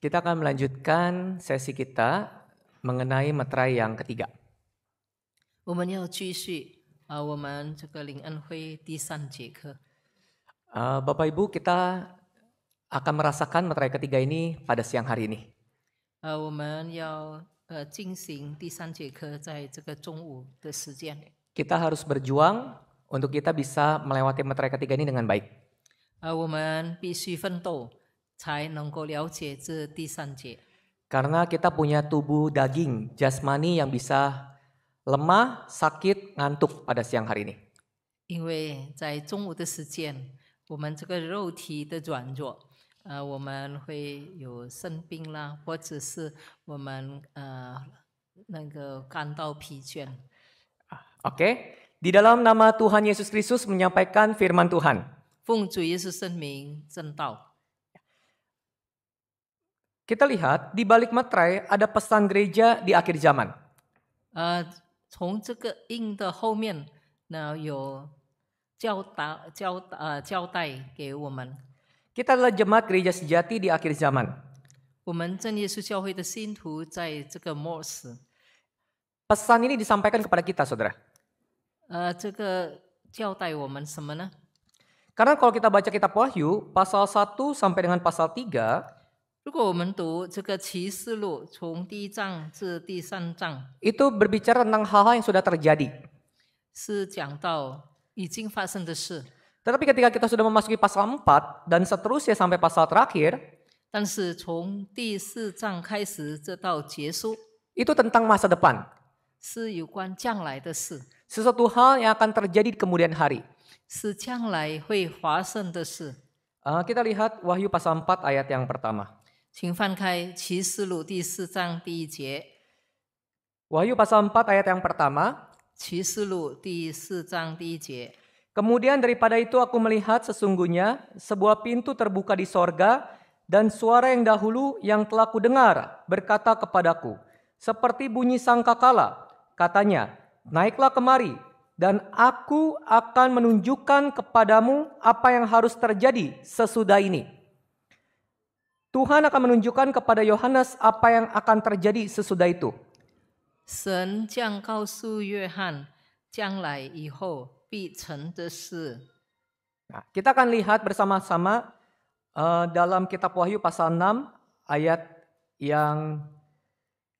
Kita akan melanjutkan sesi kita mengenai meterai yang ketiga. 我们要继续我们这个灵恩会第3节课。 Bapak Ibu, kita akan merasakan meterai ketiga ini pada siang hari ini. 我们要进行第3节课，在这个中午的时间。 Kita harus berjuang untuk kita bisa melewati meterai ketiga ini dengan baik. 我们必须奋斗，才能够了解这第3节。 Karena kita punya tubuh daging, jasmani yang bisa lemah, sakit, ngantuk pada siang hari ini. 因为在中午的时间，我们这个肉体的软弱，我们会有生病啦，或者是我们那个感到疲倦。 Oke, di dalam nama Tuhan Yesus Kristus menyampaikan firman Tuhan. 奉主耶稣圣名证道。 Kita lihat di balik meterai ada pesan gereja di akhir zaman. 从这个印的后面呢，有交代给我们。 Kita adalah jemaat gereja sejati di akhir zaman. 我们真耶稣教会的信徒在这个末时， Pesan ini disampaikan kepada kita, saudara. 这个交代我们什么呢？ Karena kalau kita baca kitab Wahyu, pasal 1 sampai dengan pasal 3, 如果我们读这个启示录，从第1章至第3章， itu berbicara tentang hal-hal yang sudah terjadi. 是讲到已经发生的事。 Tetapi ketika kita sudah memasuki pasal 4 dan seterusnya sampai pasal terakhir, 但是从第4章开始，这到结束， itu tentang masa depan. 是有关将来的事， Sesuatu hal yang akan terjadi di kemudian hari. 是将来会发生的事。 Kita lihat Wahyu pasal 4 ayat yang pertama. 请翻开启示录第4章第1节。 Wahyu pasal 4 ayat yang pertama. 启示录第4章第1节。 Kemudian daripada itu aku melihat sesungguhnya sebuah pintu terbuka di sorga dan suara yang dahulu yang telah kudengar berkata kepadaku, seperti bunyi sangkakala, katanya, naiklah kemari dan aku akan menunjukkan kepadamu apa yang harus terjadi sesudah ini. Tuhan akan menunjukkan kepada Yohanes apa yang akan terjadi sesudah itu. 神将告诉约翰将来以后必成的事。 Nah, kita akan lihat bersama-sama dalam kitab Wahyu pasal 6 ayat yang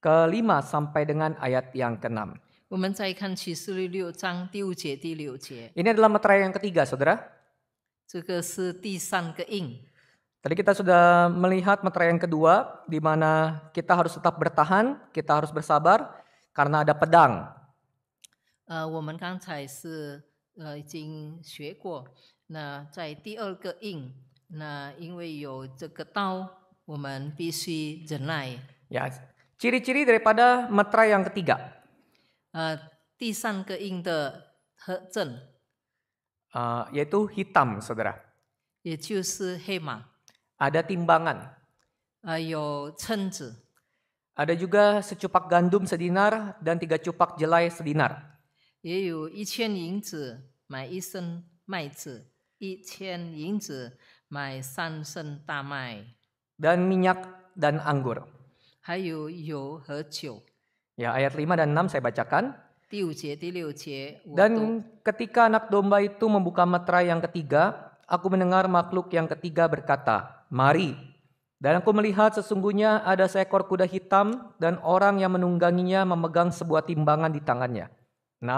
ke-5 sampai dengan ayat yang ke-6. 我们再看启示录6章第5节、第6节， Ini adalah meterai yang ketiga, saudara. 这个是第3个印。 Tadi kita sudah melihat meterai yang kedua, di mana kita harus tetap bertahan, kita harus bersabar, karena ada pedang. 我们刚才是已经学过。那在第2个印，那因为有这个刀，我们必须忍耐。 Ya, ciri-ciri daripada meterai yang ketiga, 第3个印的特征， yaitu hitam, saudara. 也就是黑马， Ada timbangan, 有称子， ada juga secupak gandum sedinar dan 3 cupak jelai sedinar. 也有1000银子买1升麦子，1000银子买3升大麦， Dan minyak dan anggur. 还有油和酒。 Ya, ayat 5 dan 6 saya bacakan. 第5节、第6节，我都 Dan ketika anak domba itu membuka meterai yang ketiga, aku mendengar makhluk yang ketiga berkata, mari. Dan aku melihat sesungguhnya ada seekor kuda hitam dan orang yang menungganginya memegang sebuah timbangan di tangannya. 6.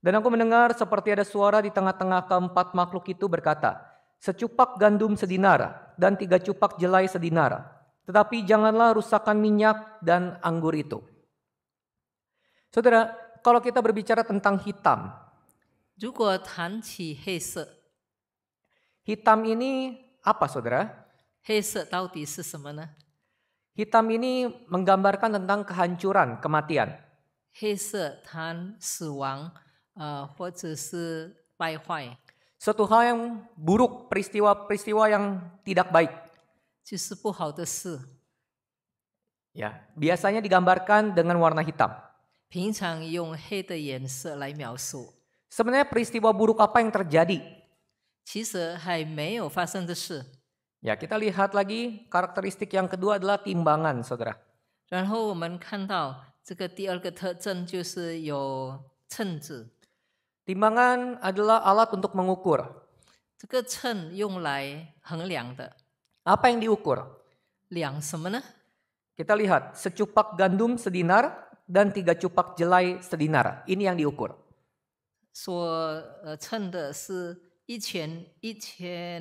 Dan aku mendengar seperti ada suara di tengah-tengah keempat makhluk itu berkata, secupak gandum sedinar dan 3 cupak jelai sedinar. Tetapi janganlah rusakkan minyak dan anggur itu. Saudara, kalau kita berbicara tentang hitam, 如果谈起黑色， hitam ini apa, saudara? 黑色到底是什么呢？ Hitam ini menggambarkan tentang kehancuran, kematian. 黑色谈死亡，或者是败坏， Suatu hal yang buruk, peristiwa-peristiwa yang tidak baik. 就是不好的事。 Ya, biasanya digambarkan dengan warna hitam. 平常用黑的颜色来描述， Sebenarnya peristiwa buruk apa yang terjadi? 其实还没有发生的事。Ya, kita lihat lagi karakteristik yang kedua adalah timbangan, saudara. 然后我们看到这个第二个特征就是有秤子， Timbangan adalah alat untuk mengukur. 这个秤用来衡量的， Apa yang diukur? 量什么呢？ Kita lihat, secupak gandum sedinar dan 3 cupak jelai sedinar. Ini yang diukur. 所称的是一千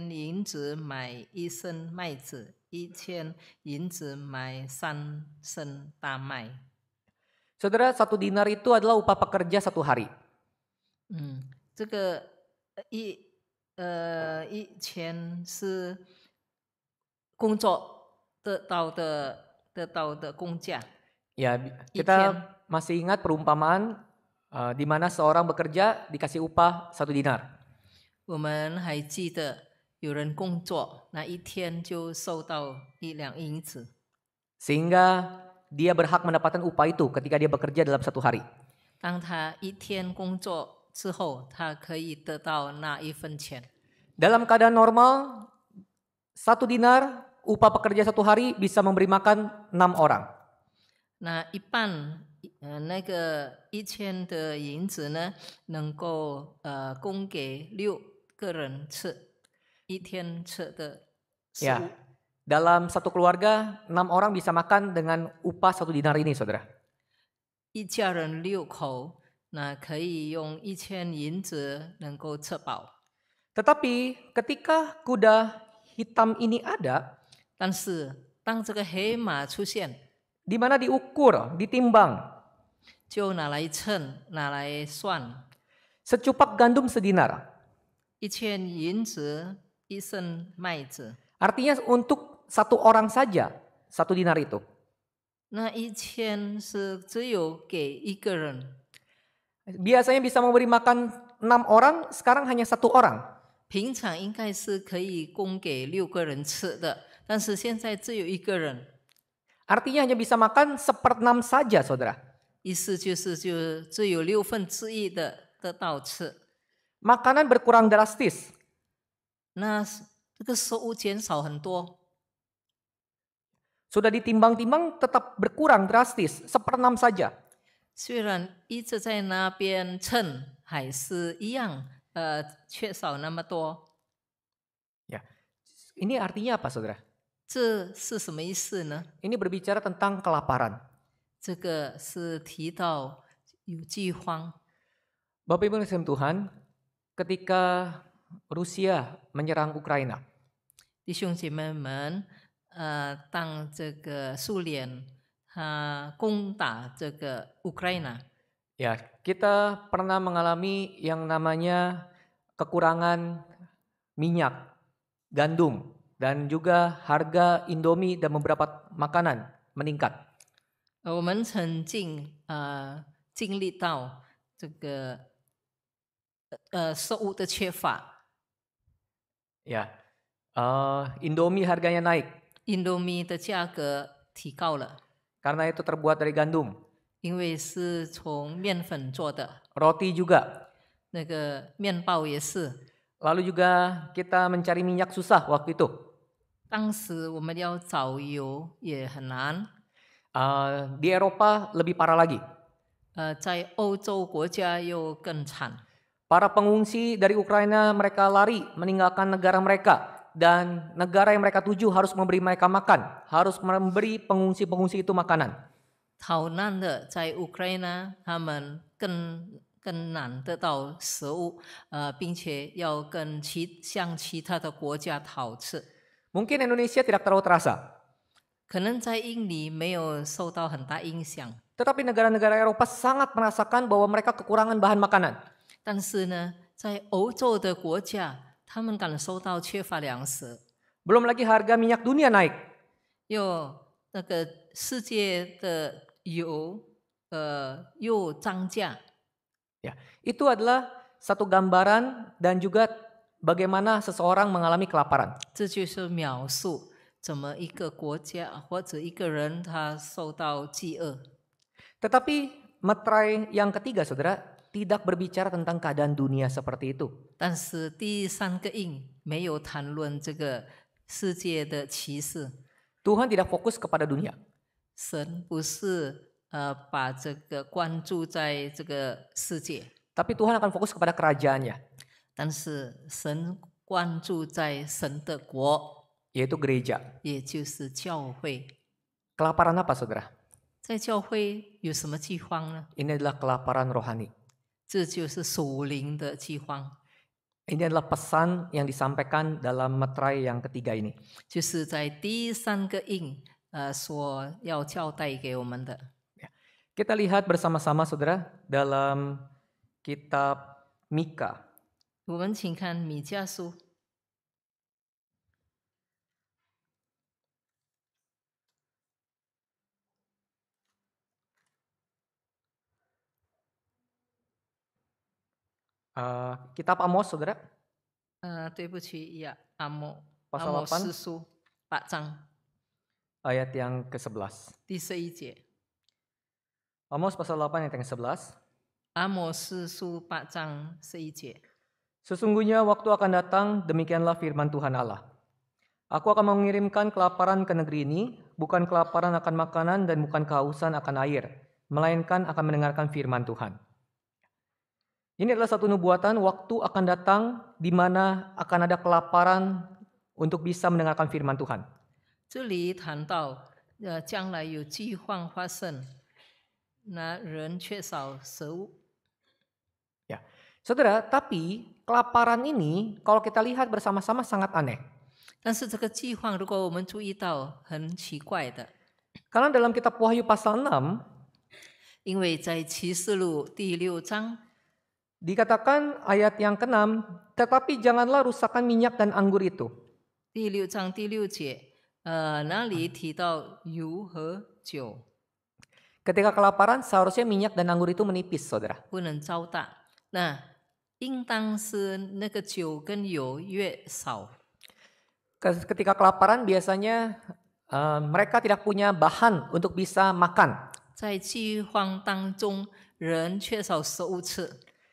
银子买1升麦子，1000银子买3升大麦。 Saudara, 1 dinar itu adalah upah pekerja 1 hari. 这个1000是工作得到的工价。 Ya, kita masih ingat perumpamaan di mana seorang bekerja dikasih upah 1 dinar. 我们还记得有人工作，那一天就收到1两银子， Sehingga dia berhak mendapatkan upah itu ketika dia bekerja dalam 1 hari. 当他一天工作之后，他可以得到那1分钱。 Dalam keadaan normal, 1 dinar upah pekerja 1 hari bisa memberi makan 6 orang. 那一半，那个1000的银子呢，能够供给6个人吃，一天吃的食物。 Ya, dalam 1 keluarga 6 orang bisa makan dengan upah 1 dinar ini, saudara. 一家人6口，那可以用1000银子能够吃饱。 Tetapi ketika kuda hitam ini ada, 但是当这个黑马出现， di mana diukur, ditimbang, 就拿来称，拿来算， secupak gandum sedinar. 1000银子1升麦子。 Artinya untuk 1 orang saja 1 dinar itu. 那1000是只有给一个人， Biasanya bisa memberi makan 6 orang, sekarang hanya 1 orang. 平常应该是可以供给6个人吃的，但是现在只有一个人， Artinya hanya bisa makan 1/6 saja, saudara. 意思就是就只有1/6的得到吃。 Makanan berkurang drastis. 那这个食物减少很多， Sudah ditimbang-timbang tetap berkurang drastis, 1/6 saja. 虽然一直在那边称，还是一样，缺少那么多。 Ya. Ini artinya apa, saudara? 这是什么意思呢？ Ini berbicara tentang kelaparan. 这个是提到有饥荒。 Bapak Ibu yang Tuhan, ketika Rusia menyerang Ukraina, 弟兄姐妹们，当这个苏联他攻打这个乌克兰， ya, kita pernah mengalami yang namanya kekurangan minyak, gandum, dan juga harga Indomie dan beberapa makanan meningkat. 我们曾经经历到这个食物的缺乏， Ya, Indomie harganya naik 印度米的价格提高了， karena itu terbuat dari gandum. 因为是从面粉做的， Roti juga. 那个面包也是。 Lalu juga kita mencari minyak susah waktu itu. 当时我们要找油也很难， Di Eropa lebih parah lagi. 在欧洲国家又更惨。 Para pengungsi dari Ukraina mereka lari meninggalkan negara mereka. Dan negara yang mereka tuju harus memberi mereka makan. Harus memberi pengungsi-pengungsi itu makanan. 逃难的在乌克兰，他们更难得到食物，并且要向其他的国家讨吃。 Mungkin Indonesia tidak terlalu terasa. 可能在印尼没有受到很大影响， Tetapi negara-negara Eropa sangat merasakan bahwa mereka kekurangan bahan makanan. 但是呢，在欧洲的国家，他们感受到缺乏粮食， Belum lagi harga minyak dunia naik. 又那个世界的油，又涨价。 Ya, itu adalah satu gambaran dan juga bagaimana seseorang mengalami kelaparan. 这就是描述怎么一个国家或者一个人他受到饥饿。 Tetapi meterai yang ketiga, saudara, tidak berbicara tentang keadaan dunia seperti itu. 但是第三个印没有谈论这个世界的骑士。 Tuhan tidak fokus kepada dunia. 神不是把这个关注在这个世界， Tapi Tuhan akan fokus kepada kerajaannya, 但是神关注在神的国， yaitu gereja. 也就是教会。 Kelaparan apa saudara? 在教会有什么饥荒呢？ Ini adalah kelaparan rohani. 这就是属灵的饥荒， Ini adalah pesan yang disampaikan dalam meterai yang ketiga ini. 就是在第三个印所要交代给我们的。 Kita lihat bersama-sama saudara dalam kitab Mika. 我们请看米迦书。 Kitab Amos saudara, 对不起呀，阿莫 Pasal 斯书8章 ayat yang ke-11. 第11节。 Amos pasal 8 ayat yang ke-11. 阿摩斯书8章11节。 Sesungguhnya waktu akan datang, demikianlah firman Tuhan Allah. Aku akan mengirimkan kelaparan ke negeri ini, bukan kelaparan akan makanan dan bukan kehausan akan air, melainkan akan mendengarkan firman Tuhan. Ini adalah satu nubuatan, waktu akan datang di mana akan ada kelaparan untuk bisa mendengarkan firman Tuhan. 这里谈到，将来有饥荒发生，那人缺少食物。 Ya, saudara, tapi kelaparan ini kalau kita lihat bersama-sama sangat aneh. 但是这个饥荒，如果我们注意到，很奇怪的， Karena dalam kitab Wahyu pasal 6, 因为在启示录第6章 dikatakan ayat yang ke-6, tetapi janganlah rusakkan minyak dan anggur itu. 第6章第6节，那里提到油和酒 Ketika kelaparan, seharusnya minyak dan anggur itu menipis, saudara. 不能糟蹋，那应当是那个酒跟油越少。 Ketika kelaparan, biasanya mereka tidak punya bahan untuk bisa makan. 在饥荒当中，人缺少食物吃。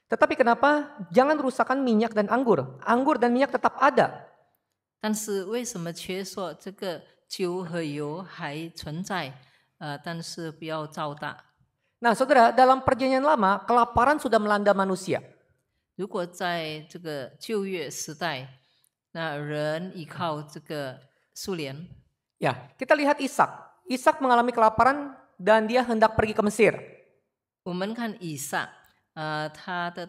Tetapi kenapa jangan rusakkan minyak dan anggur? Anggur dan minyak tetap ada. 但是为什么缺少这个酒和油还存在？但是不要糟蹋。 Nah, saudara, dalam perjanjian lama, kelaparan sudah melanda manusia. 如果在这个旧约时代，那人依靠这个苏联， Ya, kita lihat Ishak. Ishak mengalami kelaparan dan dia hendak pergi ke Mesir. 我们看以撒，他的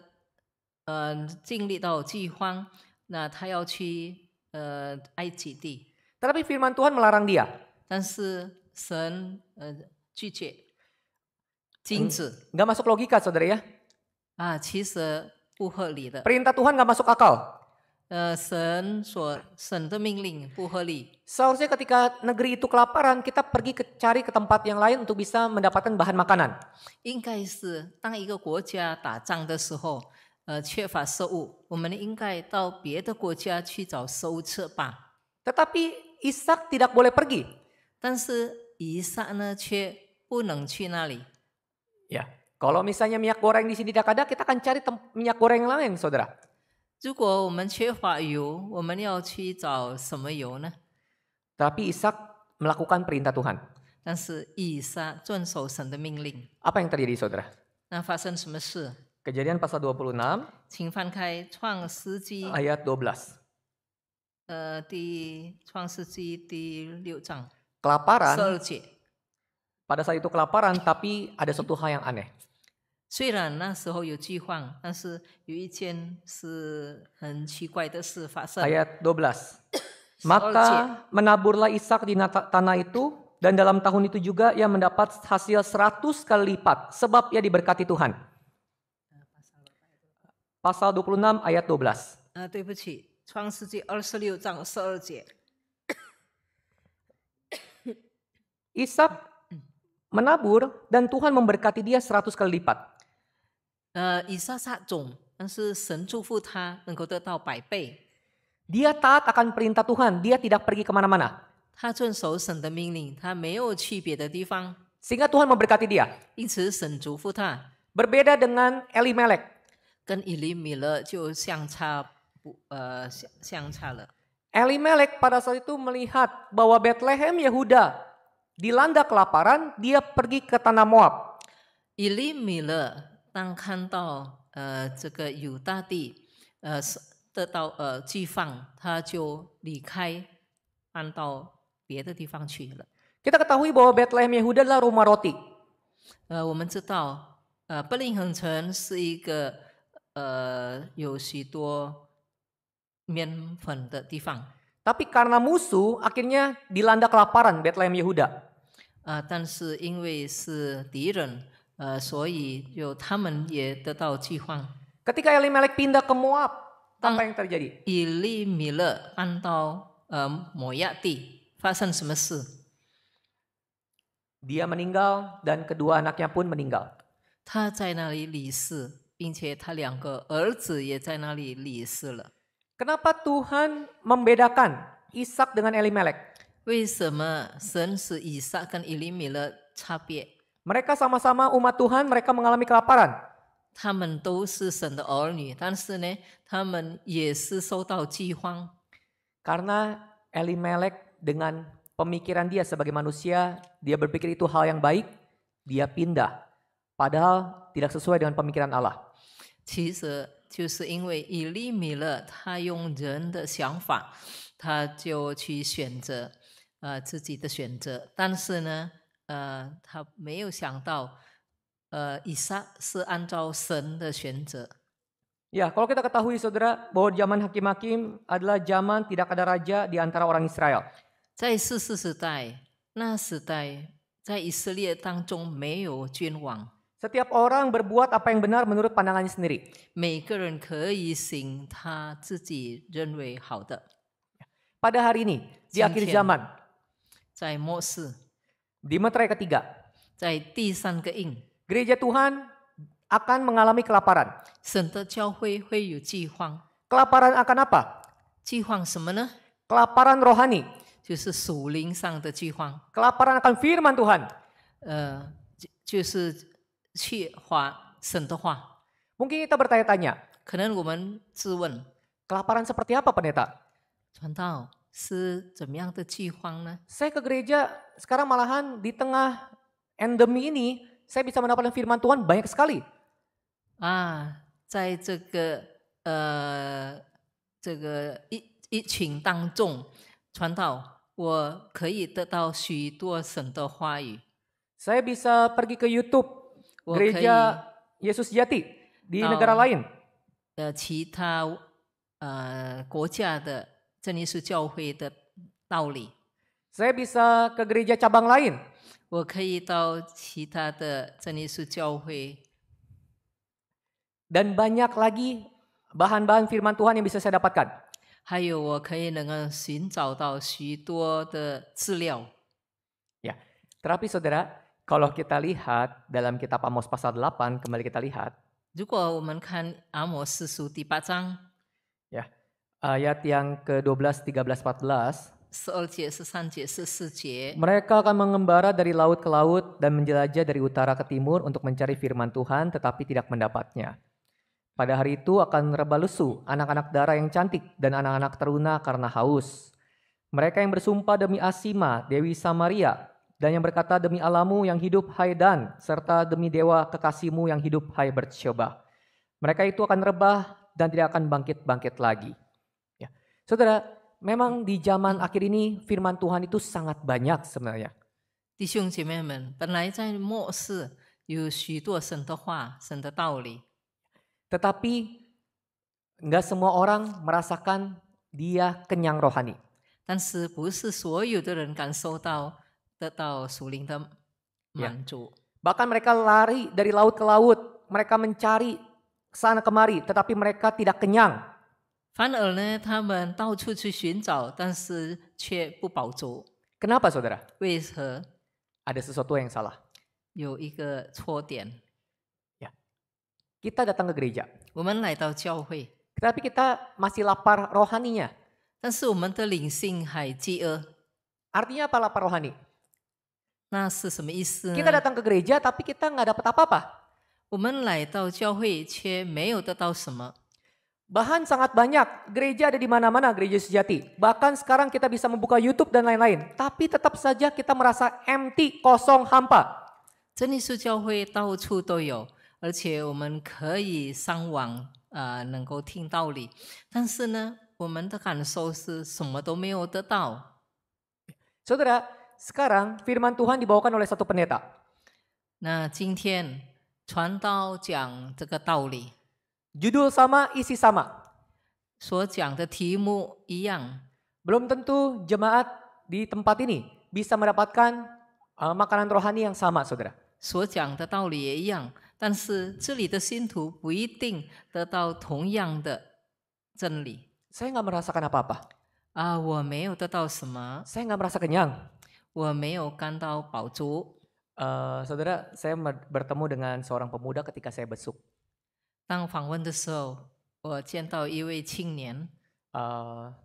经历到饥荒，那他要去埃及地， Tetapi firman Tuhan melarang dia. 但是神拒绝，禁止 Nggak masuk logika, saudara ya. 其实不合理的。 Perintah Tuhan nggak masuk akal. 神的命令不合理。 Seharusnya ketika negeri itu kelaparan, kita pergi cari ke tempat yang lain untuk bisa mendapatkan bahan makanan. 应该是当一个国家打仗的时候，缺乏食物，我们应该到别的国家去找食物吃吧。 Tetapi Ishak tidak boleh pergi. 但是以撒呢，却不能去那里。 Ya, kalau misalnya minyak goreng di sini tidak ada, kita akan cari minyak goreng yang lain, saudara. 如果我们缺乏油，我们要去找什么油呢？ Tapi Ishak melakukan perintah Tuhan. 但是以撒遵守神的命令， Apa yang terjadi, saudara? 那发生什么事？ Kejadian pasal 26, 请翻开创世纪， ayat 12. 创世纪第6章 Kelaparan, 12节。 pada saat itu kelaparan, tapi ada suatu hal yang aneh. 虽然那时候有饥荒，但是有一件是很奇怪的事发生。 Ayat 12. Maka menaburlah Ishak di tanah itu, dan dalam tahun itu juga ia mendapat hasil 100 kali lipat, sebab ia diberkati Tuhan. Pasal 26 ayat 12. 对不起，创世纪26章12节。 Ishak menabur dan Tuhan memberkati dia 100 kali lipat. 以撒撒种，但是神祝福他能够得到100倍。 Dia taat akan perintah Tuhan, dia tidak pergi kemana-mana. 他遵守神的命令，他没有去别的地方， Sehingga Tuhan memberkati dia. 因此神祝福他。 Berbeda dengan Elimelek. 跟以利米勒就相差了。Elimelek pada saat itu melihat bahwa Bethlehem Yehuda dilanda kelaparan, dia pergi ke tanah Moab. 以利米勒当看到这个犹大地得到饥荒，他就离开，搬到别的地方去了。 Kita ketahui bahwa Bethlehem Yehuda adalah rumah roti. 我们知道伯利恒城是一个有许多面粉的地方。 Tapi karena musuh, akhirnya dilanda kelaparan Bethlehem Yehuda. 但是因为是敌人，所以他们也得到饥荒。 Ketika Elimelek pindah ke Moab, apa yang terjadi? 以利米勒搬到摩亚地，发生什么事？ Dia meninggal dan kedua anaknya pun meninggal. 他在那里离世，并且他2个儿子也在那里离世了。 Kenapa Tuhan membedakan Ishak dengan Elimelek? 为什么神使以撒跟以利米勒差别？ Mereka sama-sama umat Tuhan, mereka mengalami kelaparan. 他们都是神的儿女，但是呢，他们也是受到饥荒。 Karena Elimelek dengan pemikiran dia sebagai manusia, dia berpikir itu hal yang baik, dia pindah. Padahal tidak sesuai dengan pemikiran Allah. 其实就是因为以利米勒他用人的想法，他就去选择自己的选择，但是呢，他没有想到，以撒是按照神的选择。 Ya, kalau kita ketahui saudara bahwa zaman hakim-hakim adalah zaman tidak ada raja di antara orang Israel. 在士师时代，那时代在以色列当中没有君王， Setiap orang berbuat apa yang benar menurut pandangannya sendiri. 每个人可以行他自己认为好的。 Pada hari ini, di akhir Jangkian. zaman, 在末世， di meterai ketiga, 在第3个印， gereja Tuhan akan mengalami kelaparan. 神的教会会有饥荒。 Kelaparan akan apa? 饥荒什么呢？ Kelaparan rohani. 就是属灵上的饥荒， Kelaparan akan firman Tuhan. 就是去神的话。 Mungkin kita bertanya-tanya, 可能我们自问， kelaparan seperti apa pendeta? 传道是怎么样的饥荒呢？ Saya ke gereja sekarang malahan di tengah endemi ini, saya bisa mendapatkan firman Tuhan banyak sekali. 在这个疫情当中，传道我可以得到许多神的话语。 Saya bisa pergi ke YouTube Oke. gereja Yesus Jati di negara lain. 其他国家的真耶稣教会的道理， Saya bisa ke gereja cabang lain. 我可以到其他的真耶稣教会， Dan banyak lagi bahan-bahan firman Tuhan yang bisa saya dapatkan. 还有我可以能够寻找到许多的资料。 Ya, tetapi saudara, kalau kita lihat dalam kitab Amos pasal 8, kembali kita lihat. 如果我们看阿摩司书第8章 Ya, ayat yang ke-12, 13, 14. 12节、13节、14节， Mereka akan mengembara dari laut ke laut dan menjelajah dari utara ke timur untuk mencari firman Tuhan tetapi tidak mendapatnya. Pada hari itu akan rebah lesu anak-anak darah yang cantik dan anak-anak teruna karena haus. Mereka yang bersumpah demi Asima, Dewi Samaria, dan yang berkata demi Alamu yang hidup hai Dan, serta demi dewa kekasihmu yang hidup hai Bertsheba. Mereka itu akan rebah dan tidak akan bangkit-bangkit lagi. Ya. Saudara, memang di zaman akhir ini firman Tuhan itu sangat banyak sebenarnya. 弟兄姐妹们，本来在末世有许多神的话、神的道理， Tetapi nggak semua orang merasakan dia kenyang rohani. 但是不是所有的人感受到得到属灵的满足。 Bahkan mereka lari dari laut ke laut, mereka mencari sana kemari, tetapi mereka tidak kenyang. 反而呢，他们到处去寻找，但是却不饱足。 Kenapa saudara? 为何？ Ada sesuatu yang salah. 有一个错点。 Kita datang ke gereja, 我们来到教会， tetapi kita masih lapar rohaninya. 但是我们的灵性还饥饿， Artinya apa lapar rohani? 那是什么意思 Kita 呢？ datang ke gereja tapi kita nggak dapat apa-apa. 我们来到教会却没有得到什么， Bahan sangat banyak, gereja ada di mana-mana, gereja sejati. Bahkan sekarang kita bisa membuka YouTube dan lain-lain. Tapi tetap saja kita merasa empty, kosong, hampa. 真理是教会到处都有，而且我们可以上网能够听道理，但是呢，我们的感受是什么都没有得到。 Saudara, sekarang firman Tuhan dibawakan oleh satu pendeta. 那今天传道讲这个道理， Judul sama, isi sama. 所讲的题目一样， Belum tentu jemaat di tempat ini bisa mendapatkan makanan rohani yang sama, saudara. 所讲的道理也一样，但是这里的信徒不一定得到同样的真理。 Saya nggak merasakan apa-apa. 我没有得到什么， Saya nggak merasa kenyang. 我没有感到饱足。 Saudara, saya bertemu dengan seorang pemuda ketika saya besuk. 当访问的时候，我见到一位青年，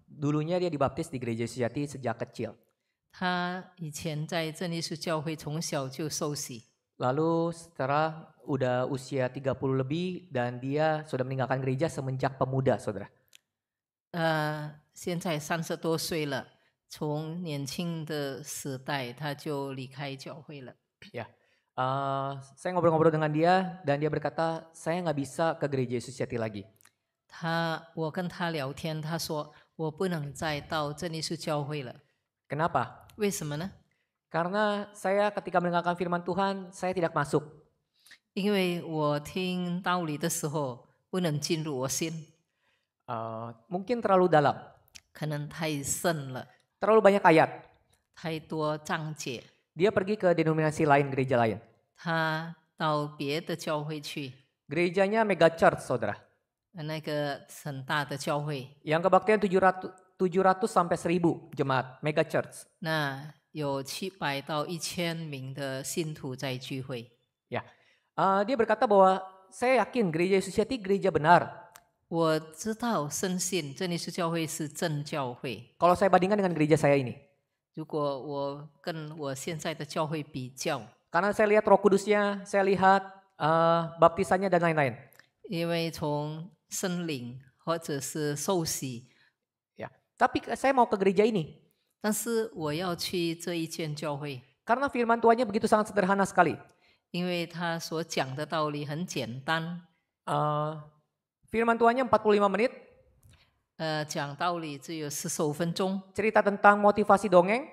Dulunya dia dibaptis di gereja sejati sejak kecil. 他以前在真理书教会从小就受洗， Lalu setelah udah usia 30 lebih dan dia sudah meninggalkan gereja semenjak pemuda, saudara. 现在30多岁了，从年轻的时代他就离开教会了。 Ya, saya ngobrol-ngobrol dengan dia dan dia berkata, saya nggak bisa ke gereja Yesus Sejati lagi. 我跟他聊天，他说我不能再到真理书教会了， Kenapa? 为什么呢？ Karena saya ketika mendengarkan firman Tuhan, saya tidak masuk. 因为我听道理的时候不能进入我心， Mungkin terlalu dalam, 可能太深了， terlalu banyak ayat. 太多章节。 Dia pergi ke denominasi lain, gereja lain. 他到别的教会去， Gerejanya mega church, saudara. 那个很大的教会， Yang kebaktian 700 sampai 1000 jemaat, mega church. 那有700到1000名的信徒在聚会。 Ya, dia berkata bahwa saya yakin gereja Yesus Sejati gereja benar. 我知道深信真理是教会是正教会。 Kalau saya bandingkan dengan gereja saya ini. 如果我跟我现在的教会比较， Karena saya lihat Roh Kudusnya, saya lihat baptisannya dan lain-lain. 因为从圣灵或者是受洗， Ya, tapi saya mau ke gereja ini 但是我要去这一间教会， karena firman Tuhannya begitu sangat sederhana sekali. 因为他所讲的道理很简单。 Firman Tuhannya 45 menit, 讲道理只有45分钟， cerita tentang motivasi dongeng.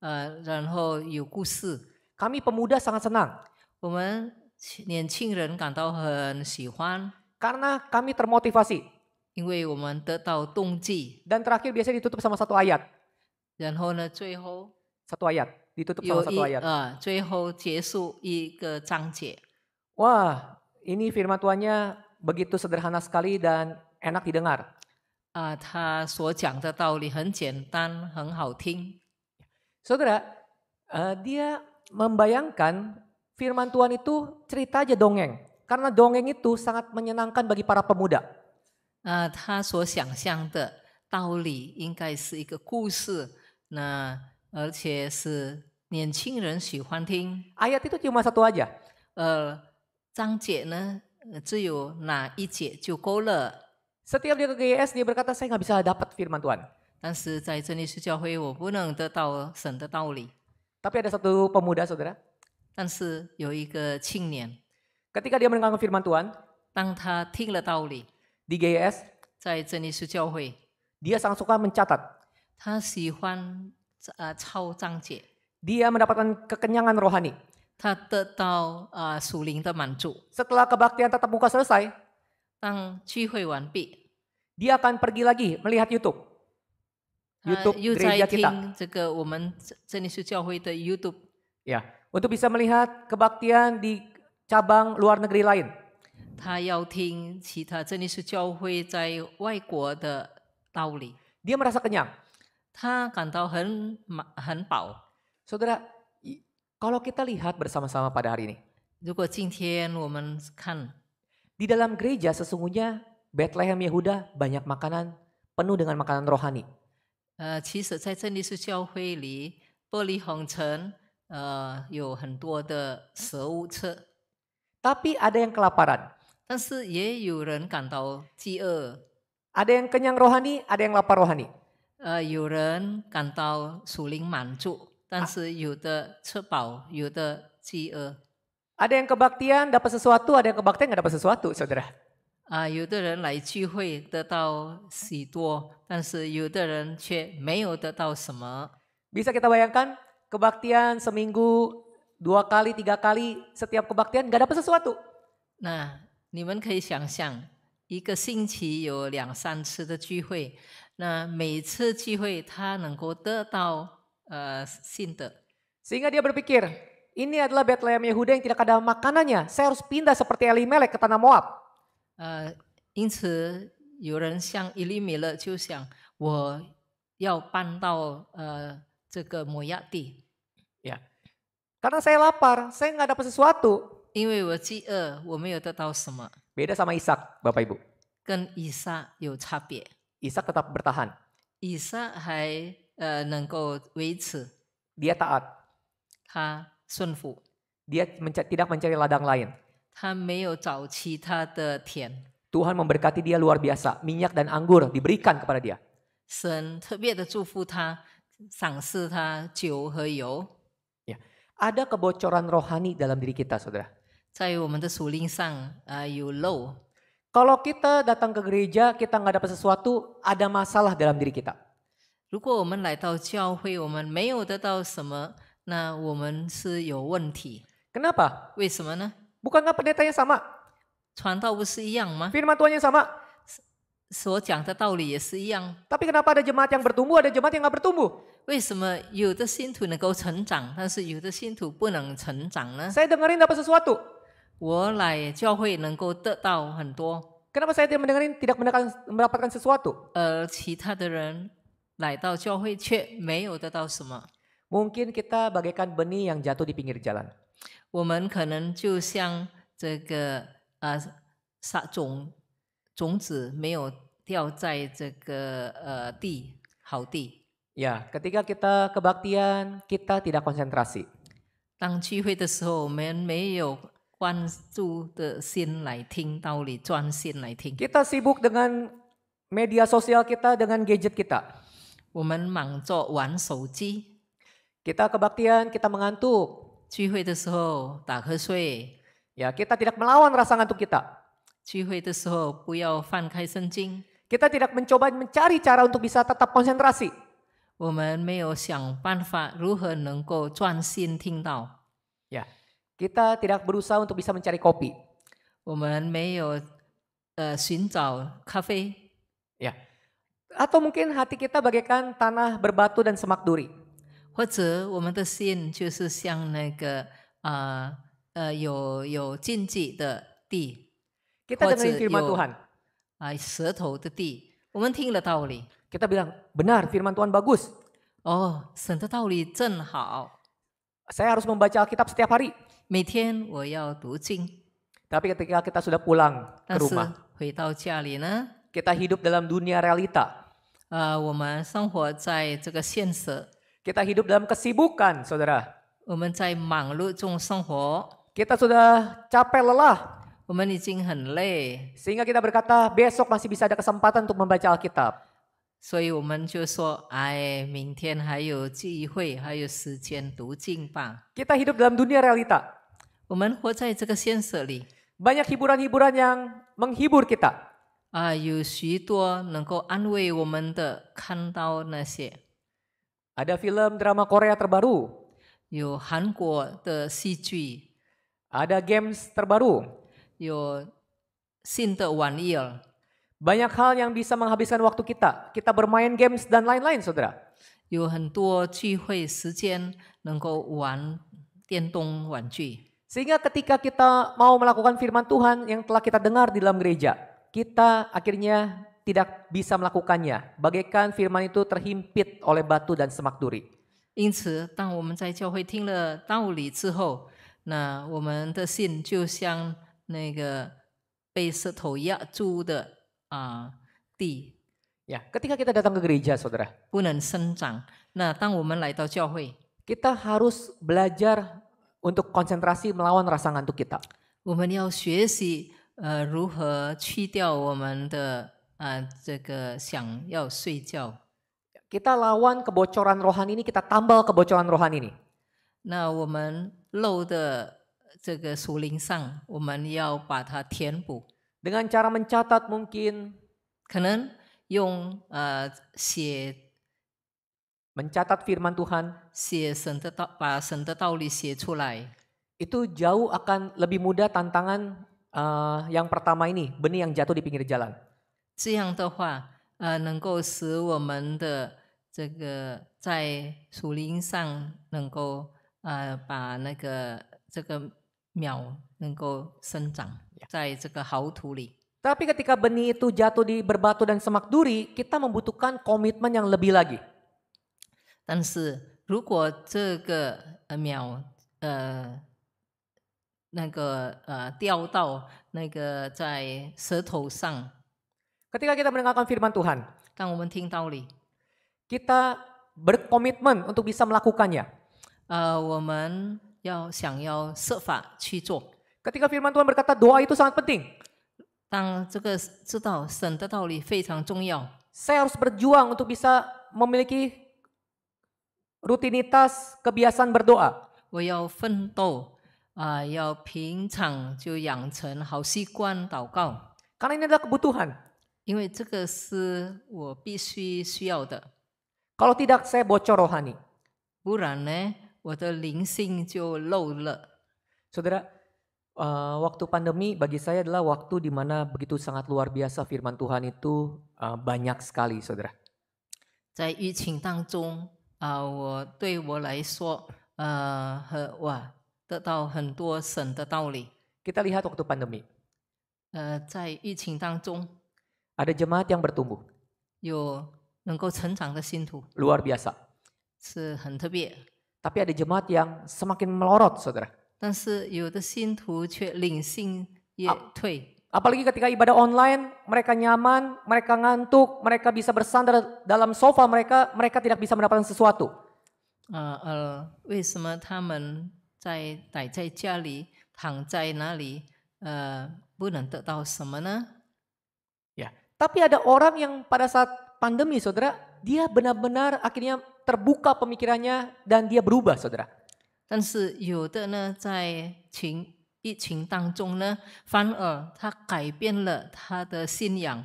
然后有故事。 Kami pemuda sangat senang 我们年轻人感到很喜欢， karena kami termotivasi. 因为我们得到动机。 Dan terakhir biasanya ditutup sama satu ayat. 然后呢，最后 Satu ayat, ditutup sama 有 satu ayat. 最后结束一个章节。 Wah, ini firman Tuhannya begitu sederhana sekali dan enak didengar. 他所讲的道理很简单，很好听。 Saudara, dia membayangkan firman Tuhan itu cerita aja dongeng. Karena dongeng itu sangat menyenangkan bagi para pemuda. 他所想象的道理应该是一个故事，那而且是年轻人喜欢听。 Ayat itu cuma satu aja. 章节呢，只有哪一节就够了。 Setiap dia ke GS dia berkata saya nggak bisa dapat firman Tuhan. 但是在真理是教会，我不能得到神的道理。 Tapi ada satu pemuda, saudara. 但是有一个青年， Ketika dia mendengarkan firman Tuhan 当他听了道理， di GS, 在真理是教会， dia sangat suka mencatat. 他喜欢抄章节， Dia mendapatkan kekenyangan rohani. 他得到属灵的满足。 Setelah kebaktian tatap muka selesai, 当聚会完毕， dia akan pergi lagi melihat YouTube. YouTube 又在 gereja kita. 听这个我们真理是教会的 YouTube， Ya, untuk bisa melihat kebaktian di cabang luar negeri lain. 他要听其他真理是教会在外国的道理， Dia merasa kenyang. 他感到很饱。 Saudara, kalau kita lihat bersama-sama pada hari ini, 如果今天我们看 di dalam gereja sesungguhnya Bethlehem Yehuda banyak makanan penuh dengan makanan rohani. 其实在真理是教会里，伯利恒城有很多的食物吃， Tapi ada yang kelaparan. 但是也有人感到饥饿。Ada yang kenyang rohani, ada yang lapar rohani. 有人感到属灵满足，但是有的吃饱，有的饥饿。 Ada yang kebaktian dapat sesuatu, ada yang kebaktian nggak dapat sesuatu, saudara. 有的人来聚会得到许多，但是有的人却没有得到什么。 Bisa kita bayangkan kebaktian seminggu 2 kali, 3 kali, setiap kebaktian nggak dapat sesuatu. 那你们可以想象，一个星期有2、3次的聚会，那每次聚会他能够得到新的。 Sehingga dia berpikir, ini adalah Bethlehem Yehuda yang tidak ada makanannya. Saya harus pindah seperti Elimelek ke tanah Moab. 因此有人像以利米勒就想，我要搬到这个摩亚地， Ya, karena saya lapar, saya nggak dapat sesuatu. 因为我饥饿，我没有得到什么， Beda sama Ishak, Bapak Ibu. 跟以撒有差别。 Ishak tetap bertahan. 以撒还能够维持， Dia taat. 他顺服， Dia tidak mencari ladang lain. 他没有找其他的田。 Tuhan memberkati dia luar biasa. Minyak dan anggur diberikan kepada dia. 神特别的祝福他，赏赐他酒和油。 Ya, ada kebocoran rohani dalam diri kita, saudara. 在我们的属灵上有漏。 Kalau kita datang ke gereja, kita nggak dapat sesuatu, ada masalah dalam diri kita. 如果我们来到教会，我们没有得到什么，那我们是有问题。 Kenapa? 为什么呢？ Bukankah pendetanya sama? 传道不是一样吗？ Firman Tuhannya sama. 所讲的道理也是一样。 Tapi kenapa ada jemaat yang bertumbuh, ada jemaat yang nggak bertumbuh? 为什么有的信徒能够成长，但是有的信徒不能成长呢？ Saya dengerin dapat sesuatu. 我来教会能够得到很多， Kenapa saya tidak mendapatkan sesuatu? 而其他的人来到教会却没有得到什么？ Mungkin kita bagaikan benih yang jatuh di pinggir jalan. 我们可能就像这个种子没有掉在这个好地。 Ya, ketika kita kebaktian, kita tidak konsentrasi. 当聚会的时候，我们没有关注的心来听道理，专心来听。 Kita sibuk dengan media sosial kita, dengan gadget kita. 我们忙着玩手机， Kita kebaktian, kita mengantuk. 聚会的时候打瞌睡， Ya, kita tidak melawan rasa ngantuk kita. 聚会的时候不要翻开圣经。 Kita tidak mencoba mencari cara untuk bisa tetap konsentrasi. 我们没有想办法如何能够专心听到， Ya, kita tidak berusaha untuk bisa mencari kopi. 我们没有寻找咖啡， Ya, atau mungkin hati kita bagaikan tanah berbatu dan semak duri. 或者我们的心就是像那个有禁忌的地， Kita 或者 dengerin firman 有 Tuhan. 舌头的地。我们听了道理， Kita bilang, benar firman Tuhan bagus. 哦，神的道理正好， Saya harus membaca Alkitab setiap hari. 每天我要读经。 Tapi ketika kita sudah pulang ke 但是 rumah, 回到家里呢， kita hidup dalam dunia realita. 我们生活在这个现实， Kita hidup dalam kesibukan, saudara. 我们在忙碌中生活， Kita sudah capek lelah. 我们已经很累， Sehingga kita berkata, besok masih bisa ada kesempatan untuk membaca Alkitab. 所以我们就说，哎，明天还有机会，还有时间读经吧。 Kita hidup dalam dunia realita. 我们活在这个现实里， Banyak hiburan-hiburan yang menghibur kita. 有许多能够安慰我们的，看到那些 Ada film drama Korea terbaru. 有韩国的戏剧， Ada games terbaru. 有新的玩意儿， Banyak hal yang bisa menghabiskan waktu kita. Kita bermain games dan lain-lain, saudara. 有很多聚会时间能够玩电动玩具。 Sehingga ketika kita mau melakukan firman Tuhan yang telah kita dengar di dalam gereja, kita akhirnya tidak bisa melakukannya. Bagaikan firman itu terhimpit oleh batu dan semak duri. 因此，当我们在教会听了道理之后，那我们的心就像那个被石头压住的地， Ya, ketika kita datang ke gereja, saudara, 不能生长。那当我们来到教会， kita harus belajar untuk konsentrasi melawan rasa ngantuk kita. 我们要学习如何去掉我们的这个想要睡觉。 Kita lawan kebocoran rohani ini, kita tambal kebocoran rohani ini. 那我们漏的这个属灵上，我们要把它填补， Dengan cara mencatat mungkin, 可能用写 mencatat firman Tuhan, 神的道，把神的道理写出来， itu jauh akan lebih mudah tantangan yang pertama ini, benih yang jatuh di pinggir jalan. 这样的话，能够使我们的这个在属灵上能够把那个这个苗能够生长在这个好土里。 Tapi ketika benih itu jatuh di berbatu dan semak duri, kita membutuhkan komitmen yang lebih lagi. 但是如果这个苗那个掉到那个在舌头上， Ketika kita mendengarkan firman Tuhan, 当我们听道理， kita berkomitmen untuk bisa melakukannya. 我们想要设法去做。 Ketika firman Tuhan berkata doa itu sangat penting, 当这个知道神的道理非常重要， saya harus berjuang untuk bisa memiliki rutinitas kebiasaan berdoa. 我要奋斗要平常就养成好习惯祷告， Karena ini adalah kebutuhan. 因为这个是我必须需要的， Kalau tidak, saya bocor rohani. 不然呢，我的灵性就漏了。 Saudara, waktu pandemi bagi saya adalah waktu di mana begitu sangat luar biasa firman Tuhan itu banyak sekali, saudara. 在疫情当中对我来说得到很多神的道理。 Kita lihat waktu pandemi, 在疫情当中 ada jemaat yang bertumbuh, 有能够成长的信徒 luar biasa. 是很特别， Tapi ada jemaat yang semakin melorot, saudara. 但是有的信徒却灵性也退。 Apalagi ketika ibadah online, mereka nyaman, mereka ngantuk, mereka bisa bersandar dalam sofa mereka tidak bisa mendapatkan sesuatu. 为什么他们待在家里，躺在那里，不能得到什么呢？ Ya, tapi ada orang yang pada saat pandemi, saudara, dia benar-benar akhirnya terbuka pemikirannya dan dia berubah, saudara. 但是有的呢，在疫情当中呢，反而他改变了他的信仰，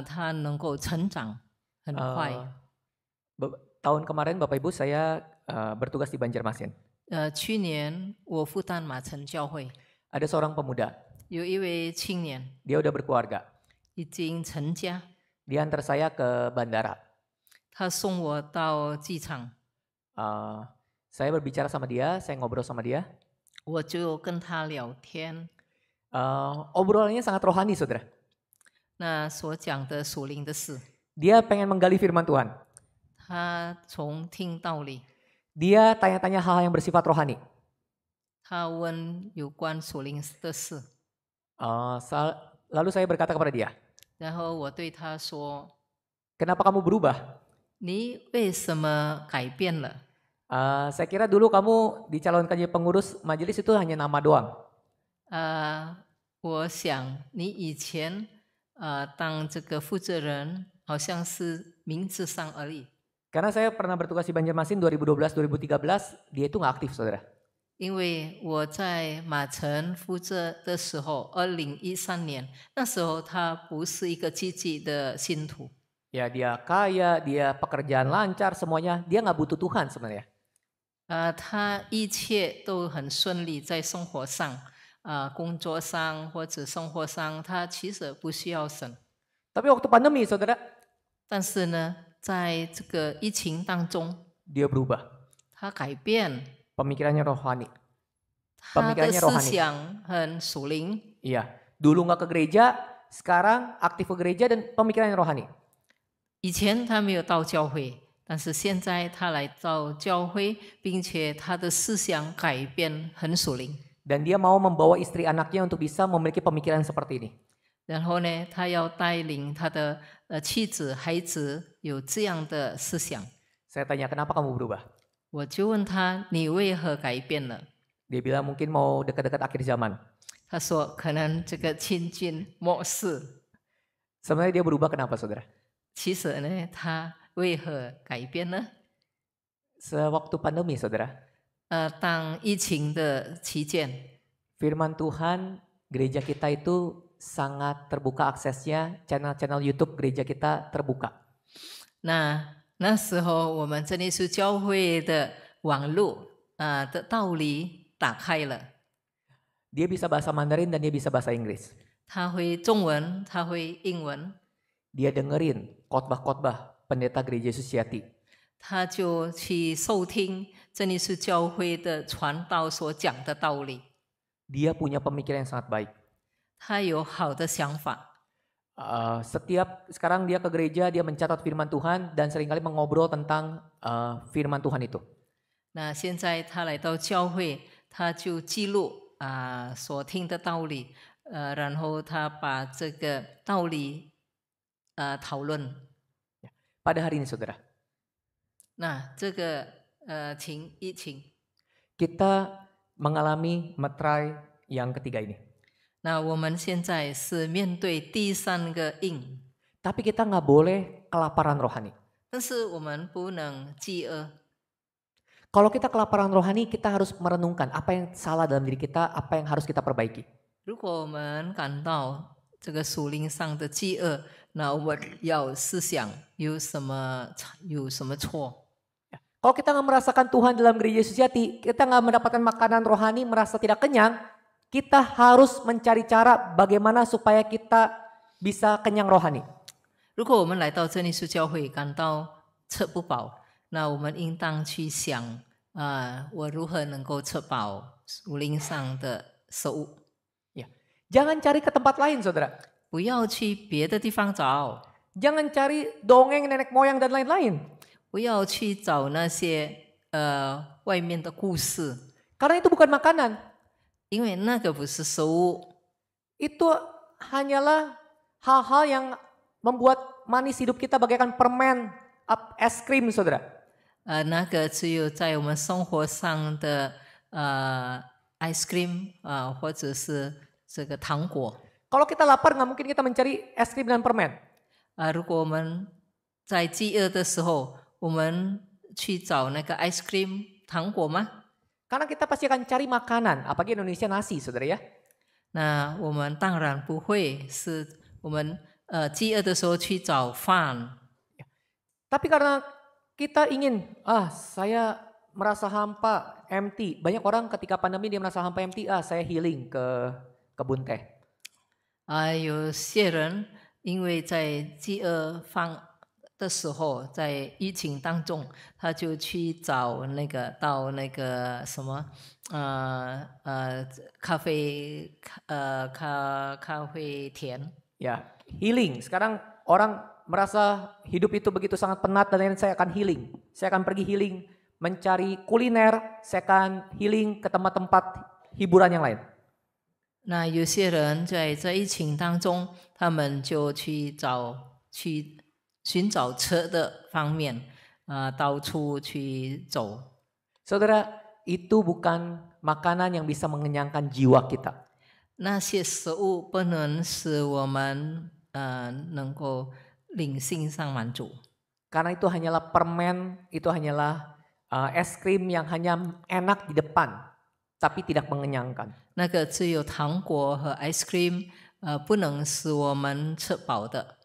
他能够成长很快。 Tahun kemarin Bapak Ibu saya bertugas di Banjarmasin. 去年我负担马城教会， Ada seorang pemuda, 有一位青年 dia udah berkeluarga. 已经成家， Dia antar saya ke bandara. 他送我到机场， Saya berbicara sama dia, saya ngobrol sama dia. 我就跟他聊天。 Obrolannya sangat rohani, saudara. 那所讲的属灵的事， Dia pengen menggali firman Tuhan. 他从听道理， Dia tanya-tanya hal-hal yang bersifat rohani. 他问有关属灵的事， Lalu saya berkata kepada dia, 然后我对他说 kenapa kamu berubah?：“ 你为什么改变了？ Saya kira dulu kamu dicalonkan jadi pengurus majelis itu hanya nama doang. 我想你以前当这个负责人，好像是名字上而已。 Karena saya pernah bertugas di Banjarmasin 2012-2013, dia itu nggak aktif, saudara. 因为我在马城负责的时候，2013年，那时候他不是一个积极的信徒。 Ya dia kaya, dia pekerjaan lancar, semuanya. Dia nggak butuh Tuhan sebenarnya. 他一切都很顺利，在生活上，工作上或者生活上，他其实不需要神。 Tapi waktu pandemi, saudara, 但是呢，在这个疫情当中， dia berubah. 他改变， Pemikirannya rohani. 他的 Pemikirannya 思 rohani. 想很属灵。 Iya, dulu nggak ke gereja, sekarang aktif ke gereja dan pemikirannya rohani. 以前他没有到教会，但是现在他来到教会，并且他的思想改变很属灵。 Dan dia mau membawa istri anaknya untuk bisa memiliki pemikiran seperti ini. 然后呢，他要带领他的妻子、孩子有这样的思想。 Saya tanya, kenapa kamu berubah? 我就问他：“你为何改变了？” Dia bilang mungkin mau dekat-dekat akhir zaman. 他说：“可能这个亲近末世。” Sebenarnya dia berubah kenapa, saudara? 其实呢，他为何改变呢？ Sewaktu pandemi, saudara, 当疫情的期间， firman Tuhan gereja kita itu sangat terbuka aksesnya, channel-channel YouTube gereja kita terbuka. 那时候我们真耶稣教会的网络的道理打开了， Dia bisa bahasa Mandarin dan dia bisa bahasa Inggris. 他会中文，他会英文， Dia dengerin khotbah-khotbah pendeta gereja Yesus Yati. 他就去收听真耶稣教会的传道所讲的道理， Dia punya pemikiran yang sangat baik. 他有好的想法。 Setiap sekarang dia ke gereja, dia mencatat firman Tuhan dan seringkali mengobrol tentang firman Tuhan itu. 那现在他来到教会，他就记录所听的道理，然后他把这个道理讨论。 Pada hari ini, saudara, 那这个疫情， kita mengalami meterai yang ketiga ini. 那我们现在是面对第三个印， Tapi kita nggak boleh kelaparan rohani. 但是我们不能饥饿。 Kalau kita kelaparan rohani, kita harus merenungkan apa yang salah dalam diri kita, apa yang harus kita perbaiki. 如果我们感到这个属灵上的饥饿，那我们要思想有什么错。 Kalau kita nggak merasakan Tuhan dalam gereja Yesus Yati, kita nggak mendapatkan makanan rohani, merasa tidak kenyang, kita harus mencari cara bagaimana supaya kita bisa kenyang rohani. 如果我们来到真耶稣教会感到吃不饱，那我们应当去想我如何能够吃饱属灵上的食物。 Ya. Jangan cari ke tempat lain, saudara. 不要去别的地方找， Jangan cari dongeng nenek moyang dan lain-lain. 不要去找那些外面的故事， Karena itu bukan makanan. 因为那个不是食物， Itu hanyalah hal-hal yang membuat manis hidup kita bagaikan permen, es krim, saudara. 那个只有在我们生活上的ice cream 或者是这个糖果。 Kalau kita lapar, nggak mungkin kita mencari es krim dan permen. 如果我们在饥饿的时候，我们去找那个 ice cream 糖果吗？ Karena kita pasti akan cari makanan, apalagi Indonesia nasi, saudara ya. 那我们当然不会，是我们饥饿的时候去找饭。 Tapi karena kita ingin, saya merasa hampa, empty. Banyak orang ketika pandemi dia merasa hampa, empty, saya healing ke kebun teh. 有些人因为在饥饿的时候，在疫情当中，他就去找到那个什么咖啡田。 Ya, healing. Sekarang orang merasa hidup itu begitu sangat penat dan lain-lain, saya akan healing. Saya akan pergi healing, mencari kuliner, saya akan healing ke tempat-tempat hiburan yang lain. 那有些人在这疫情当中，他们就去寻找吃的方面，到处去走。 Saudara, itu bukan makanan yang bisa mengenyangkan jiwa kita. 那些食物不能使我们能够灵性上满足， Karena itu hanyalah permen, itu hanyalah es krim yang hanya enak di depan, tapi tidak mengenyangkan. 那个只有糖果和 ice cream，不能使我们吃饱的。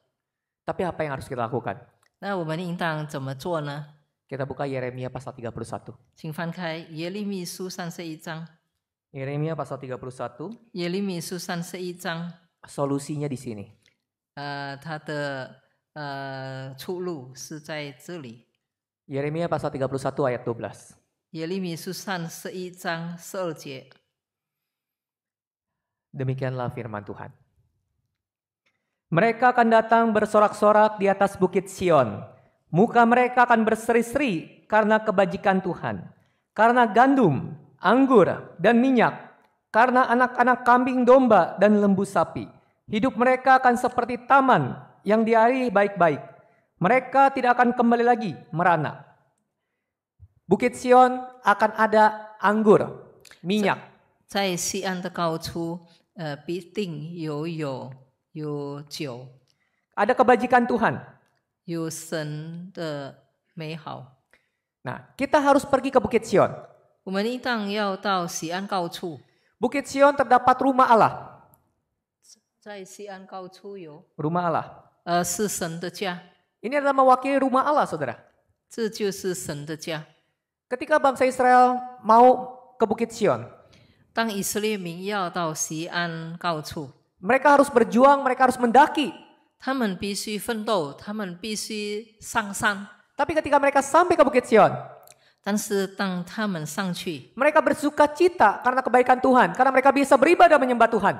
Tapi apa yang harus kita lakukan? 那我们应当怎么做呢？ Kita buka Yeremia pasal 31. 请翻开耶利米书31章。 Yeremia pasal 31, 耶利米书31章， solusinya di sini. 它的出路是在这里。 Yeremia pasal 31 ayat 12. 耶利米书31章12节。 Demikianlah firman Tuhan. Mereka akan datang bersorak-sorak di atas bukit Sion. Muka mereka akan berseri-seri karena kebajikan Tuhan. Karena gandum, anggur, dan minyak. Karena anak-anak kambing domba dan lembu sapi. Hidup mereka akan seperti taman yang diairi baik-baik. Mereka tidak akan kembali lagi merana. Bukit Sion akan ada anggur, minyak. 在西安的高处，必定有酒。ada kebajikan Tuhan. 有神的美好。 Nah, kita harus pergi ke Bukit Sion. 我们应当要到西安高处， Bukit Sion terdapat rumah Allah. 在西安高处有， Rumah Allah. 是神的家， Ini adalah mewakili rumah Allah, saudara. 这就是神的家。 Ketika bangsa Israel mau ke Bukit Sion, 当以色列民要到西安高处， mereka harus berjuang, mereka harus mendaki. 他们必须奋斗，他们必须上山。 Tapi ketika mereka sampai ke Bukit Sion, 但是当他们上去， mereka bersuka cita karena kebaikan Tuhan, karena mereka bisa beribadah menyembah Tuhan.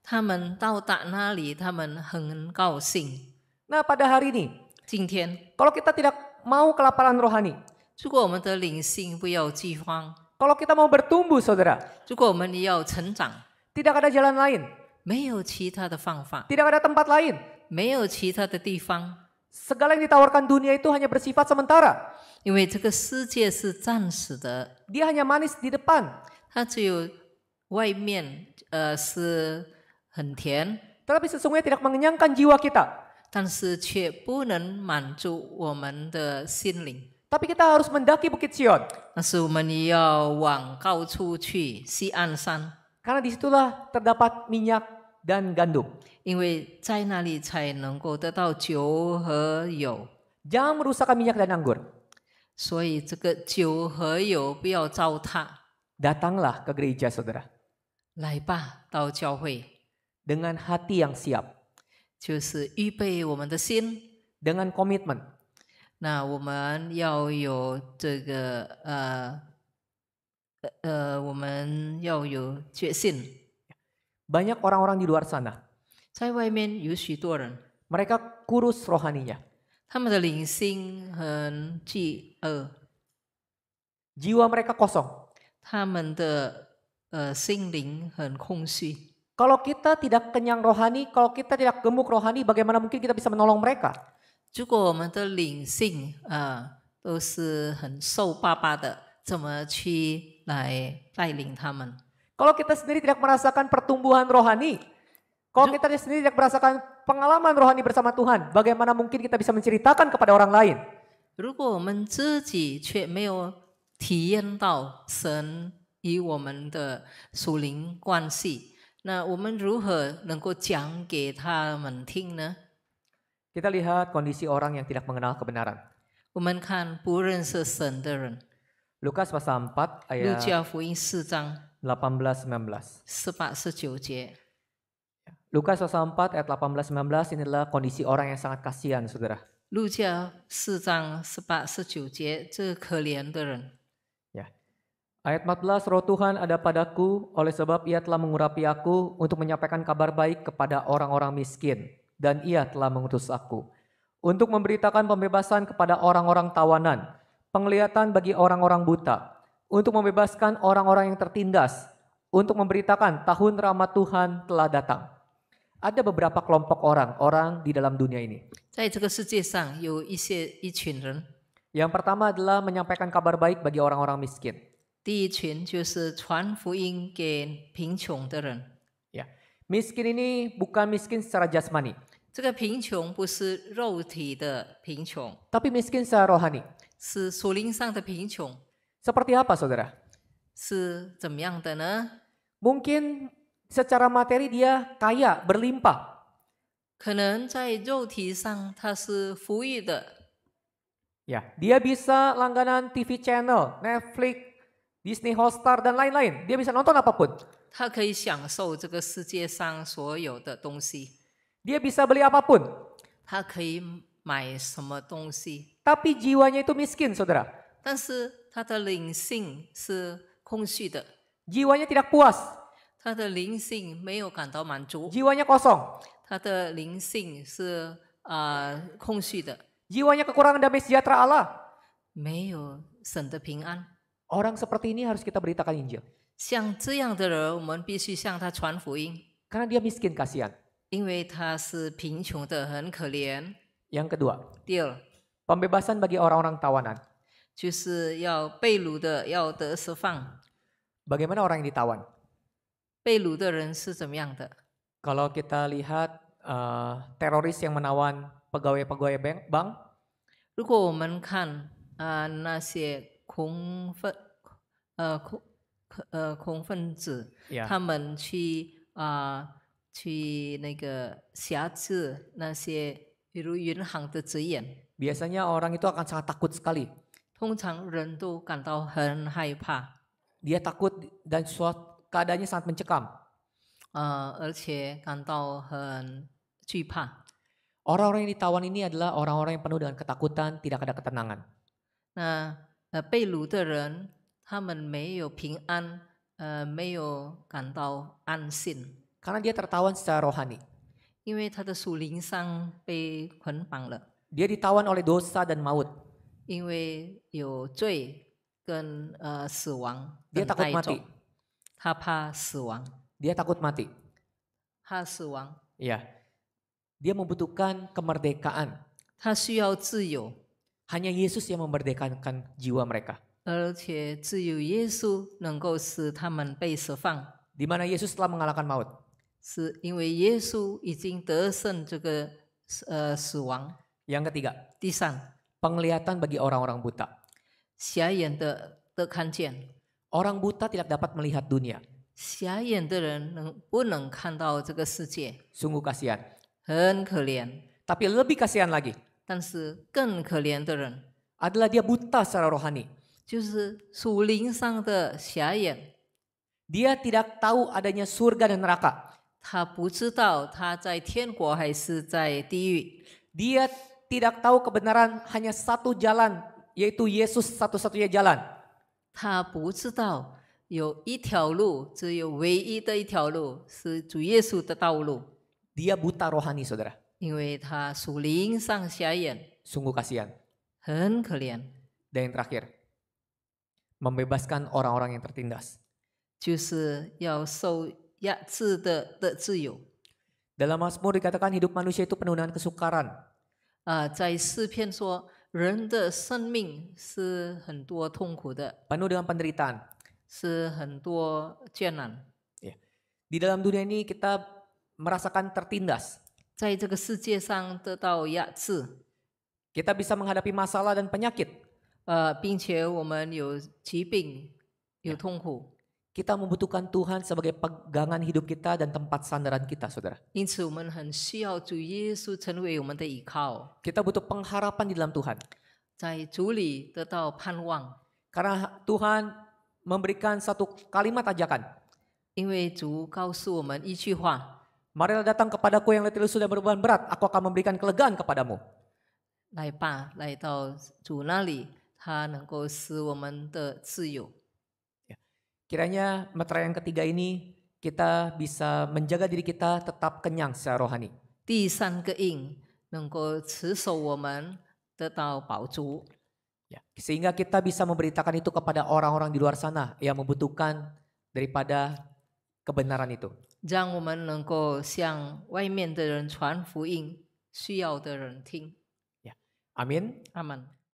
他们到达那里，他们很高兴。 Nah, pada hari ini, 今天， kalau kita tidak mau kelaparan rohani, 如果我们的灵性不要饥荒， kalau kita mau bertumbuh, saudara, 如果我们要成长， tidak ada jalan lain, 没有其他的方法， tidak ada tempat lain. 没有其他的地方， Segala yang ditawarkan dunia itu hanya bersifat sementara. 因为这个世界是暂时的， Dia hanya manis di depan, 它只有外面是很甜， tetapi sesungguhnya tidak mengenyangkan jiwa kita. 但是却不能满足我们的心灵。 Tapi kita harus mendaki Bukit Sion, 但是我们也要往高处去，西安山， karena disitulah terdapat minyak dan gandum. 因为在那里才能够得到酒和油。 Jangan merusakkan minyak dan anggur. 所以这个酒和油不要糟蹋。 Datanglah ke gereja, saudara, 来吧，到教会， dengan hati yang siap, 就是预备我们的心。 dengan komitmen. 那我们要有这个我们要有决心。 Banyak orang-orang di luar sana, 在外面有许多人， mereka kurus rohaninya. 他们的灵性很饥饿， Jiwa mereka kosong. 他们的心灵很空虚。 Kalau kita tidak kenyang rohani, kalau kita tidak gemuk rohani, bagaimana mungkin kita bisa menolong mereka? 如果我们的灵性都是很瘦巴巴的，怎么去来带领他们？ Kalau kita sendiri tidak merasakan pertumbuhan rohani, kalau kita sendiri tidak merasakan pengalaman rohani bersama Tuhan, bagaimana mungkin kita bisa menceritakan kepada orang lain? 如果我们自己却没有体验到神与我们的属灵关系，那我们如何能够讲给他们听呢？ Kita lihat kondisi orang yang tidak mengenal kebenaran. 我们看不认识神的人， Lukas pasal 4路 ayat 加福音4章 18-19. 18、19节。 Lukas pasal 4 ayat 18-19 ini adalah kondisi orang yang sangat kasihan, saudara. 路加4章18、19节，这可怜的人。 Ya. Ayat 14, Roh Tuhan ada padaku, oleh sebab ia telah mengurapi aku untuk menyampaikan kabar baik kepada orang-orang miskin. Dan ia telah mengutus aku untuk memberitakan pembebasan kepada orang-orang tawanan, penglihatan bagi orang-orang buta, untuk membebaskan orang-orang yang tertindas, untuk memberitakan tahun rahmat Tuhan telah datang. Ada beberapa kelompok orang di dalam dunia ini. 在这个世界上有一群人， Yang pertama adalah menyampaikan kabar baik bagi orang-orang miskin. 第一群就是传福音给贫穷的人。 Ya. Miskin ini bukan miskin secara jasmani, 这个贫穷不是肉体的贫穷， tapi miskin secara rohani. 是属灵上的贫穷。 Seperti apa, saudara? 是怎么样的呢？ Mungkin secara materi dia kaya, berlimpah. 可能在肉体上他是富裕的， Ya, dia bisa langganan TV channel, Netflix, Disney Hotstar dan lain-lain. Dia bisa nonton apapun. 他可以享受这个世界上所有的东西， Dia bisa beli apapun. 他可以买什么东西， Tapi jiwanya itu miskin, saudara. 但是他的灵性是空虚的， Jiwanya tidak puas. 他的灵性没有感到满足， Jiwanya kosong. 他的灵性是空虚的， Jiwanya kekurangan damai sejahtera Allah. 没有神的平安。 Orang seperti ini harus kita beritakan Injil. 像这样的人，我们必须向他传福音， Karena dia miskin, kasihan. 因为他是贫穷的，很可怜。 Yang kedua, 第二， pembebasan bagi orang-orang tawanan. 就是要被掳的要得释放。 Bagaimana orang yang ditawan? 被掳的人是怎么样的？ Kalau kita lihat teroris yang menawan pegawai-pegawai bank, 如果我们看那些恐分子， ya, 他们去那个辖制那些比如银行的职员， biasanya orang itu akan sangat takut sekali. 通常人都感到很害怕， Dia takut dan keadaannya sangat mencekam. 而且感到很惧怕。 Orang-orang yang ditawan ini adalah orang-orang yang penuh dengan ketakutan, tidak ada ketenangan. 那被掳的人，他们没有平安，没有感到安心， Karena dia tertawan secara rohani. 因为他的属灵上被捆绑了， Dia ditawan oleh dosa dan maut. 因为有罪跟死亡 Dia 等 takut 待 mati. 中，他怕死亡， Dia takut mati. 怕死亡， Ya. Dia membutuhkan kemerdekaan. 他需要自由， Hanya Yesus yang memerdekakan jiwa mereka. 而且只有耶稣能够使他们被释放， Di mana Yesus telah mengalahkan maut. 是因为耶稣已经得胜这个死亡。 Yang ketiga, 第三， penglihatan bagi orang-orang buta. 瞎眼的看见。 Orang buta tidak dapat melihat dunia. 瞎眼的人不能看到这个世界， Sungguh kasihan. 很可怜。 Tapi lebih kasihan lagi 但是更可怜的人， adalah dia buta secara rohani. 就是属灵上的瞎眼， Dia tidak tahu adanya surga dan neraka. 他不知道他在天国还是在地狱， Dia tidak tahu kebenaran hanya satu jalan, yaitu Yesus satu-satunya jalan. 他不知道有一条路，只有唯一的一条路是主耶稣的道路， Dia buta rohani, saudara. 因为他属灵上瞎眼， Sungguh kasihan. 很可怜。 Dan yang terakhir, membebaskan orang-orang yang tertindas. 就是要受压制的自由。 Dalam Mazmur dikatakan hidup manusia itu penuh dengan kesukaran. 在诗篇说，人的生命是很多痛苦的， Penuh dengan penderitaan. 是很多艰难。 Ya. Di dalam dunia ini kita merasakan tertindas. 在这个世界上得到压制， Kita bisa menghadapi masalah dan penyakit. 并且我们有疾病，有痛苦， Kita membutuhkan Tuhan sebagai pegangan hidup kita dan tempat sandaran kita, saudara. 因此我们很需要主耶稣成为我们的依靠， Kita butuh pengharapan di dalam Tuhan. 在主里得到盼望， Karena Tuhan memberikan satu kalimat ajakan. 因为主告诉我们一句话： Marilah datang kepadaku yang letih lesu dan berbeban berat, aku akan memberikan kelegaan kepadamu. 来吧，来到主那里，他能够使我们的自由。 Kiranya meterai yang ketiga ini kita bisa menjaga diri kita tetap kenyang secara rohani. 第三个印能够持守我们得到饱足， Ya, sehingga kita bisa memberitakan itu kepada orang-orang di luar sana yang membutuhkan daripada kebenaran itu. 让我们能够向外面的人传福音，需要的人听。 Amin. Amin.